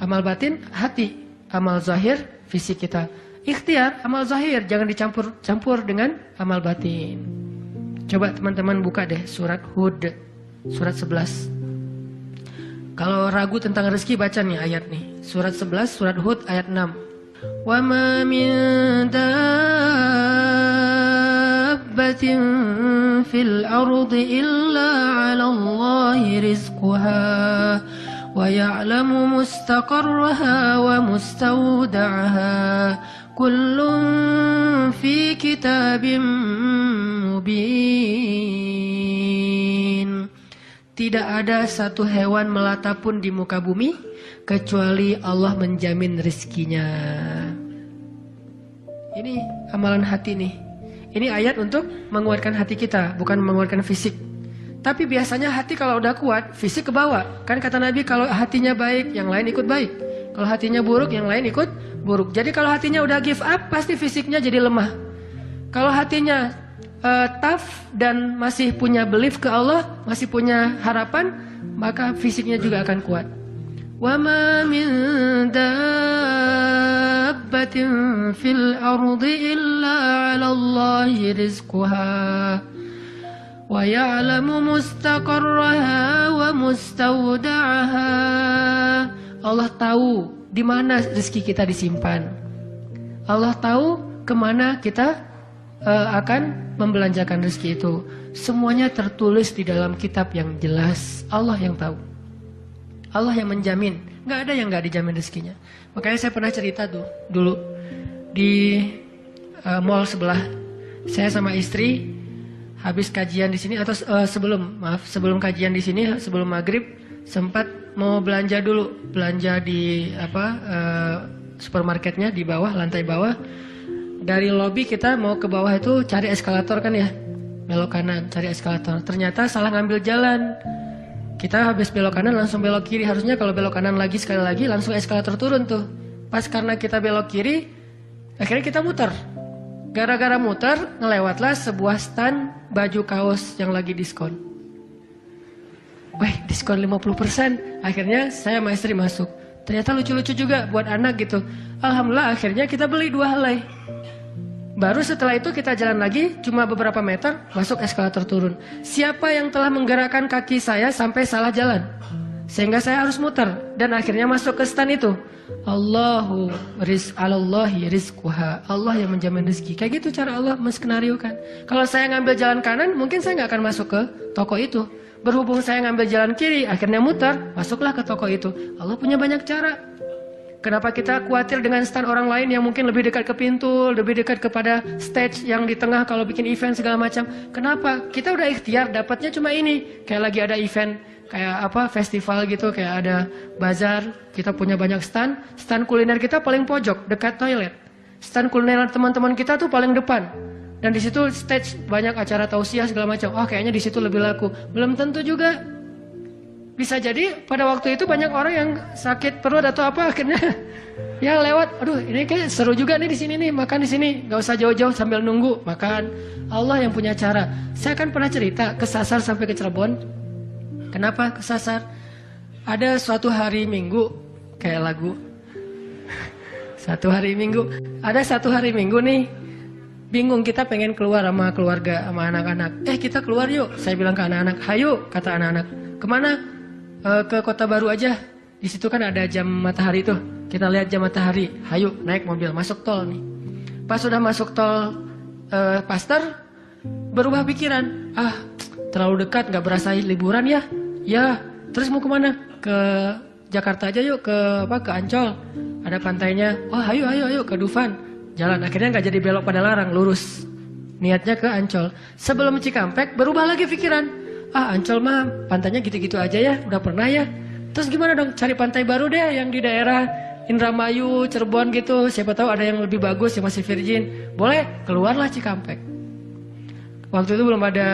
Amal batin hati. Amal zahir fisik kita. Ikhtiar amal zahir. Jangan dicampur dengan amal batin. Coba teman-teman buka deh surat Hud, surat 11. Kalau ragu tentang rezeki baca nih ayat nih. Surat 11, surat Hud ayat 6. Wa ma min dabbatin fil ardi illa 'ala Allahi rizquha wa ya'lamu mustaqarraha wa mustawda'aha. Kullun fi kitabim mubin. Tidak ada satu hewan melata pun di muka bumi kecuali Allah menjamin rezekinya. Ini amalan hati nih. Ini ayat untuk menguatkan hati kita, bukan menguatkan fisik. Tapi biasanya hati kalau udah kuat, fisik ke bawah. Kan kata Nabi kalau hatinya baik, yang lain ikut baik. Kalau hatinya buruk, yang lain ikut buruk. Jadi kalau hatinya udah give up, pasti fisiknya jadi lemah. Kalau hatinya tough dan masih punya belief ke Allah, masih punya harapan, maka fisiknya juga akan kuat. Wa ma min dabbatin fil ardi illa 'ala Allahi rizquha wa ya'lamu mustaqarraha wa mustawda'aha. Allah tahu di mana rezeki kita disimpan. Allah tahu kemana kita akan membelanjakan rezeki itu. Semuanya tertulis di dalam kitab yang jelas. Allah yang tahu. Allah yang menjamin. Nggak ada yang nggak dijamin rezekinya. Makanya saya pernah cerita tuh dulu di mall sebelah. Saya sama istri habis kajian di sini atau sebelum kajian di sini, sebelum maghrib sempat mau belanja dulu, belanja di supermarketnya di bawah, lantai bawah. Dari lobi kita mau ke bawah itu cari eskalator kan ya, belok kanan cari eskalator. Ternyata salah ngambil jalan. Kita habis belok kanan langsung belok kiri. Harusnya kalau belok kanan lagi sekali lagi langsung eskalator turun tuh. Pas karena kita belok kiri, akhirnya kita muter. Gara-gara muter, ngelewatlah sebuah stand baju kaos yang lagi diskon. Wih, diskon 50%. Akhirnya saya sama istri masuk. Ternyata lucu-lucu juga buat anak gitu. Alhamdulillah akhirnya kita beli 2 helai. Baru setelah itu kita jalan lagi, cuma beberapa meter, masuk eskalator turun. Siapa yang telah menggerakkan kaki saya sampai salah jalan? Sehingga saya harus muter. Dan akhirnya masuk ke stand itu. Alallahi rizquha. Allah yang menjamin rezeki. Kayak gitu cara Allah menskenariokan. Kalau saya ngambil jalan kanan, mungkin saya nggak akan masuk ke toko itu. Berhubung saya ngambil jalan kiri, akhirnya muter, masuklah ke toko itu. Allah punya banyak cara. Kenapa kita khawatir dengan stand orang lain yang mungkin lebih dekat ke pintu, lebih dekat kepada stage yang di tengah kalau bikin event segala macam? Kenapa? Kita udah ikhtiar, dapatnya cuma ini. Kayak lagi ada event, kayak festival gitu, kayak ada bazar, kita punya banyak stand. Stand kuliner kita paling pojok, dekat toilet. Stand kuliner teman-teman kita tuh paling depan. Dan di situ stage banyak acara tausiah segala macam. Oh, kayaknya di situ lebih laku. Belum tentu juga. Bisa jadi pada waktu itu banyak orang yang sakit perut atau apa akhirnya ya lewat. Aduh, ini kayak seru juga nih di sini nih, makan di sini. Gak usah jauh-jauh sambil nunggu makan. Allah yang punya cara. Saya kan pernah cerita kesasar sampai ke Cirebon. Kenapa kesasar? Ada suatu hari Minggu kayak lagu. Satu hari Minggu. Ada satu hari Minggu nih. Bingung kita pengen keluar sama keluarga, sama anak-anak. Kita keluar yuk. Saya bilang ke anak-anak, hayu, kata anak-anak. Kemana? Ke Kota Baru aja. Di situ kan ada jam matahari tuh. Kita lihat jam matahari. Hayu, naik mobil, masuk tol nih. Pas sudah masuk tol Paster, berubah pikiran. Terlalu dekat, nggak berasa liburan ya? Ya, terus mau kemana? Ke Jakarta aja yuk, ke Ancol. Ada pantainya. Oh, ayo ke Dufan. Jalan, akhirnya nggak jadi belok pada larang, lurus. Niatnya ke Ancol. Sebelum Cikampek, berubah lagi pikiran. Ancol mah pantainya gitu-gitu aja ya, udah pernah ya. Terus gimana dong, cari pantai baru deh yang di daerah Indramayu, Cirebon gitu. Siapa tahu ada yang lebih bagus, yang masih virgin. Boleh, keluarlah Cikampek. Waktu itu belum ada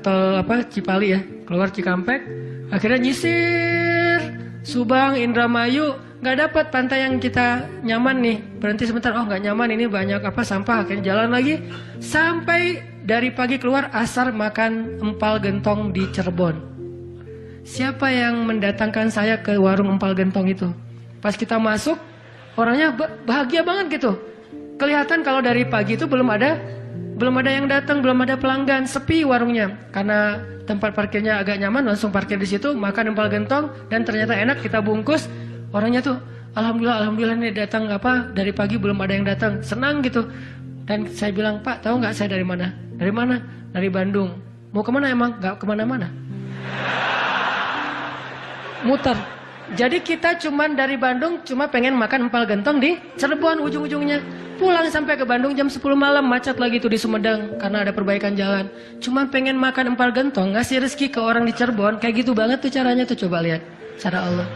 tol Cipali ya. Keluar Cikampek, akhirnya nyisir Subang, Indramayu, nggak dapat pantai yang kita nyaman nih. Berhenti sebentar, nggak nyaman, ini banyak sampah. Akhirnya jalan lagi sampai dari pagi keluar, asar makan empal gentong di Cirebon. Siapa yang mendatangkan saya ke warung empal gentong itu? Pas kita masuk, orangnya bahagia banget gitu. Kelihatan kalau dari pagi itu belum ada yang datang, belum ada pelanggan, sepi warungnya. Karena tempat parkirnya agak nyaman, langsung parkir di situ, makan empal gentong dan ternyata enak, kita bungkus. Orangnya tuh, alhamdulillah nih datang dari pagi belum ada yang datang, senang gitu. Dan saya bilang, Pak, tahu nggak saya dari mana? Dari mana? Dari Bandung. Mau kemana emang? Nggak kemana-mana. Muter. Jadi kita cuman dari Bandung cuma pengen makan empal gentong di Cirebon ujung-ujungnya. Pulang sampai ke Bandung jam 10 malam, macet lagi tuh di Sumedang karena ada perbaikan jalan. Cuma pengen makan empal gentong, ngasih rezeki ke orang di Cirebon. Kayak gitu banget tuh caranya tuh, coba lihat. Cara Allah.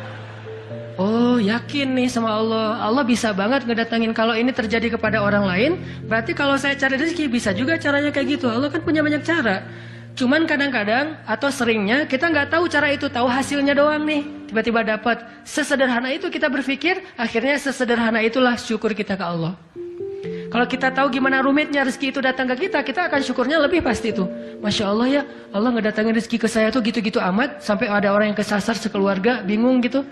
Oh, yakin nih sama Allah. Allah bisa banget ngedatangin. Kalau ini terjadi kepada orang lain, berarti kalau saya cari rezeki bisa juga caranya kayak gitu. Allah kan punya banyak cara. Cuman kadang-kadang atau seringnya kita nggak tahu cara itu, tahu hasilnya doang nih. Tiba-tiba dapat. Sesederhana itu kita berpikir, akhirnya sesederhana itulah syukur kita ke Allah. Kalau kita tahu gimana rumitnya rezeki itu datang ke kita, kita akan syukurnya lebih pasti tuh. Masya Allah ya, Allah ngedatangin rezeki ke saya tuh gitu-gitu amat, sampai ada orang yang kesasar sekeluarga, bingung gitu.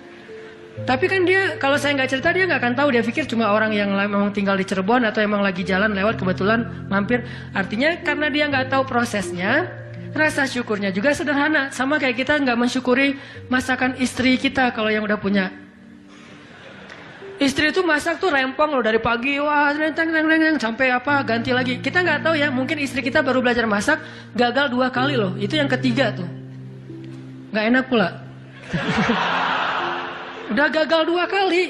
Tapi kan dia, kalau saya nggak cerita dia nggak akan tahu. Dia pikir cuma orang yang memang tinggal di Cirebon atau emang lagi jalan lewat kebetulan mampir. Artinya karena dia nggak tahu prosesnya, rasa syukurnya juga sederhana. Sama kayak kita nggak mensyukuri masakan istri kita kalau yang udah punya. Istri itu masak tuh rempong loh dari pagi, wah renteng sampai ganti lagi. Kita nggak tahu ya, mungkin istri kita baru belajar masak, gagal 2 kali loh. Itu yang ketiga tuh, nggak enak pula. Udah gagal 2 kali.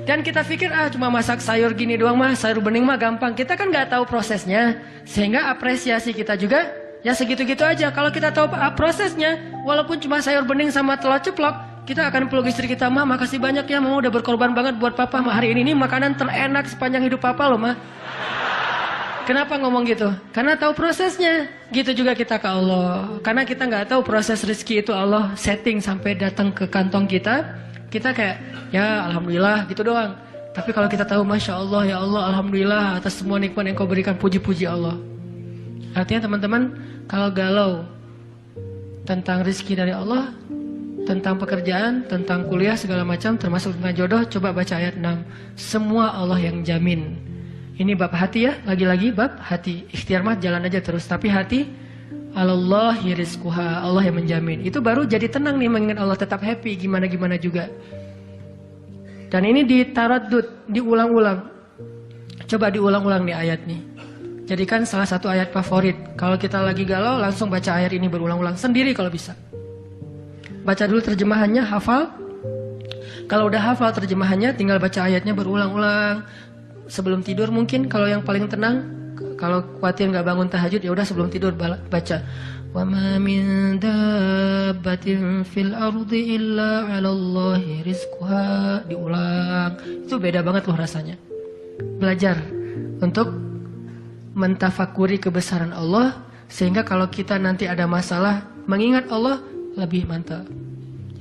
Dan kita pikir cuma masak sayur gini doang mah, sayur bening mah gampang. Kita kan nggak tahu prosesnya, sehingga apresiasi kita juga ya segitu-gitu aja. Kalau kita tahu prosesnya, walaupun cuma sayur bening sama telur ceplok, kita akan peluk istri kita, mah makasih banyak ya, mama udah berkorban banget buat papa. Mah hari ini makanan terenak sepanjang hidup papa loh mah. Kenapa ngomong gitu? Karena tahu prosesnya. Gitu juga kita ke Allah. Karena kita nggak tahu proses rezeki itu Allah setting sampai datang ke kantong kita. Kita kayak, ya alhamdulillah gitu doang. Tapi kalau kita tahu, Masya Allah, ya Allah, alhamdulillah atas semua nikmat yang kau berikan, puji-puji Allah. Artinya teman-teman, kalau galau tentang rezeki dari Allah, tentang pekerjaan, tentang kuliah, segala macam, termasuk tentang jodoh, coba baca ayat 6. Semua Allah yang jamin. Ini bab hati ya, lagi-lagi bab hati. Ikhtiar mah jalan aja terus, tapi hati, Allahi rizquha, Allah yang menjamin. Itu baru jadi tenang nih mengingat Allah, tetap happy gimana-gimana juga. Dan ini ditaraddud, diulang-ulang. Coba diulang-ulang nih ayat nih. Jadikan salah satu ayat favorit. Kalau kita lagi galau, langsung baca ayat ini berulang-ulang sendiri kalau bisa. Baca dulu terjemahannya, hafal. Kalau udah hafal terjemahannya, tinggal baca ayatnya berulang-ulang. Sebelum tidur mungkin, kalau yang paling tenang. Kalau khawatir nggak bangun tahajud, ya udah sebelum tidur baca. Wa ma min dabbatin fil ardi illa 'alallahi rizquha. Diulang. Itu beda banget loh rasanya. Belajar untuk mentafakuri kebesaran Allah, sehingga kalau kita nanti ada masalah, mengingat Allah lebih mantap.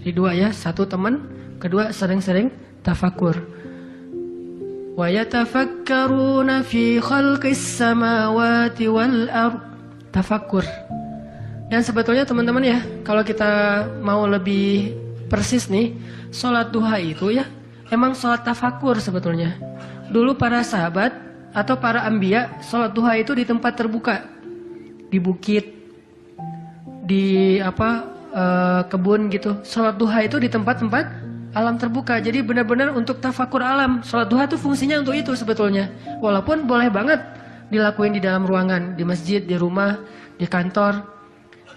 Jadi dua ya, satu teman, kedua sering-sering tafakur. Wa yatafakkaruna fi khalqis samawati wal ard. Tafakur. Dan sebetulnya teman-teman ya, kalau kita mau lebih persis nih, sholat duha itu ya emang sholat tafakur sebetulnya. Dulu para sahabat atau para anbiya sholat duha itu di tempat terbuka, di bukit, di kebun gitu. Sholat duha itu di tempat-tempat alam terbuka. Jadi benar-benar untuk tafakur alam. Sholat duha itu fungsinya untuk itu sebetulnya. Walaupun boleh banget dilakuin di dalam ruangan, di masjid, di rumah, di kantor,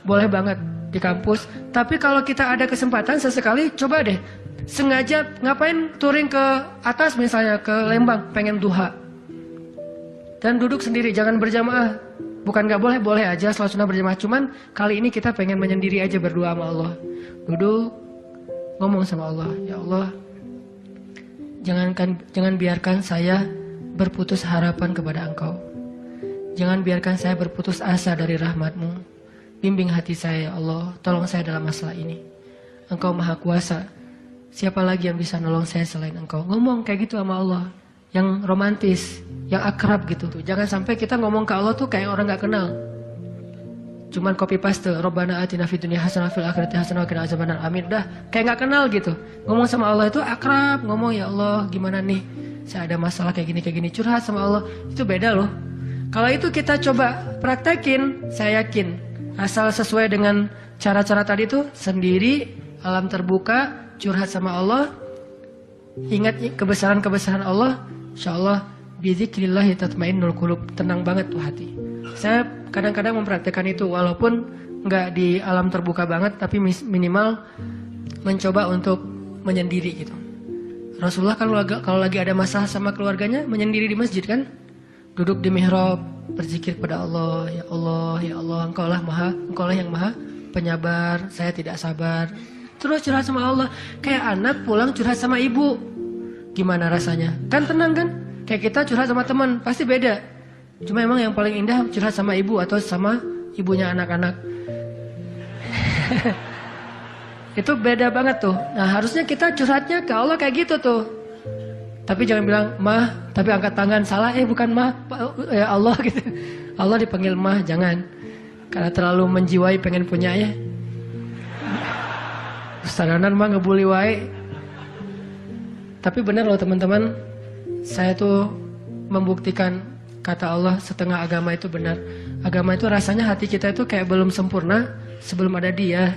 boleh banget di kampus. Tapi kalau kita ada kesempatan sesekali, coba deh sengaja ngapain touring ke atas misalnya, ke Lembang, pengen duha, dan duduk sendiri, jangan berjamaah. Bukan nggak boleh, boleh aja sholat sunnah berjamaah. Cuman kali ini kita pengen menyendiri aja, berdoa sama Allah. Duduk, ngomong sama Allah, ya Allah, jangan biarkan saya berputus harapan kepada Engkau. Jangan biarkan saya berputus asa dari rahmat-Mu. Bimbing hati saya, ya Allah, tolong saya dalam masalah ini. Engkau Maha Kuasa. Siapa lagi yang bisa nolong saya selain Engkau? Ngomong kayak gitu sama Allah, yang romantis, yang akrab gitu tuh. Jangan sampai kita ngomong ke Allah tuh kayak orang nggak kenal. Cuman copy paste, Rabbana atina fid dunya hasanah fil akhirati hasanah wa qina azabannar. Amin. Udah kayak nggak kenal gitu. Ngomong sama Allah itu akrab, ngomong ya Allah, gimana nih? Saya ada masalah kayak gini, curhat sama Allah. Itu beda loh. Kalau itu kita coba praktekin, saya yakin asal sesuai dengan cara-cara tadi tuh, sendiri, alam terbuka, curhat sama Allah, ingat kebesaran-kebesaran Allah, insyaallah bizikrillah tatmainnul qulub, tenang banget tuh hati. Saya kadang-kadang mempraktekkan itu, walaupun nggak di alam terbuka banget, tapi minimal mencoba untuk menyendiri gitu. Rasulullah kan kalau lagi ada masalah sama keluarganya, menyendiri di masjid kan, duduk di mihrab, berzikir pada Allah, ya Allah, ya Allah, Engkau lah yang maha penyabar, saya tidak sabar. Terus curhat sama Allah, kayak anak pulang curhat sama ibu, gimana rasanya? Kan tenang kan? Kayak kita curhat sama teman, pasti beda. Cuma emang yang paling indah curhat sama ibu atau sama ibunya anak-anak. Itu beda banget tuh. Nah harusnya kita curhatnya ke Allah kayak gitu tuh. Tapi jangan bilang mah, tapi angkat tangan, salah, bukan mah, ya Allah gitu. Allah dipanggil mah, jangan. Karena terlalu menjiwai pengen punya ya. Ustadanan mah ngebuli wae. Tapi benar loh teman-teman, saya tuh membuktikan kata Allah setengah agama itu benar. Agama itu rasanya hati kita itu kayak belum sempurna sebelum ada Dia.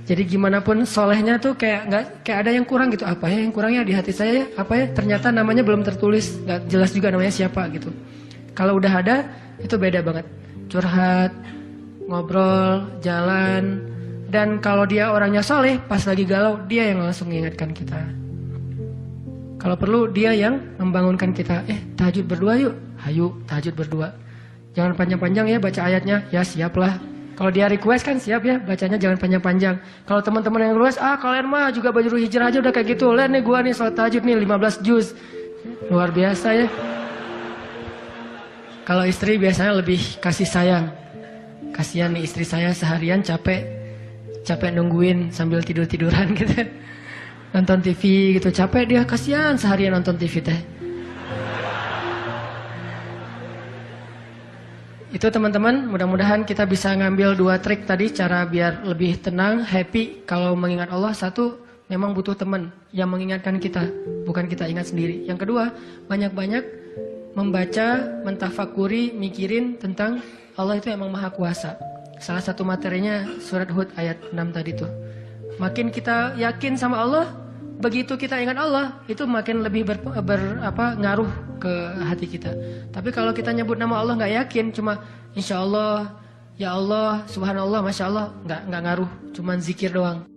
Jadi gimana pun solehnya tuh kayak ada yang kurang gitu. Apa ya yang kurangnya di hati saya ya? Apa ya? Ternyata namanya belum tertulis, nggak jelas juga namanya siapa gitu. Kalau udah ada, itu beda banget. Curhat, ngobrol, jalan, dan kalau dia orangnya soleh, pas lagi galau dia yang langsung mengingatkan kita. Kalau perlu dia yang membangunkan kita. Tahajud berdua yuk. Hayu, tahajud berdua. Jangan panjang-panjang ya baca ayatnya. Ya siaplah. Kalau dia request kan siap ya, bacanya jangan panjang-panjang. Kalau teman-teman yang request, kalian mah juga baju hijrah aja udah kayak gitu. Lihat nih gua nih salat tahajud nih 15 juz. Luar biasa ya. Kalau istri biasanya lebih kasih sayang. Kasihan nih istri saya seharian capek nungguin sambil tidur-tiduran gitu. Nonton TV gitu, capek dia, kasihan seharian nonton TV teh. Itu teman-teman, mudah-mudahan kita bisa ngambil 2 trik tadi cara biar lebih tenang, happy kalau mengingat Allah. 1, memang butuh teman yang mengingatkan kita, bukan kita ingat sendiri. Yang kedua, banyak-banyak membaca, mentafakuri, mikirin tentang Allah itu emang maha kuasa. Salah satu materinya surat Hud ayat 6 tadi tuh. Makin kita yakin sama Allah, begitu kita ingat Allah, itu makin lebih ngaruh ke hati kita. Tapi kalau kita nyebut nama Allah nggak yakin, cuma insya Allah, ya Allah, subhanallah, masya Allah, nggak ngaruh, cuman zikir doang.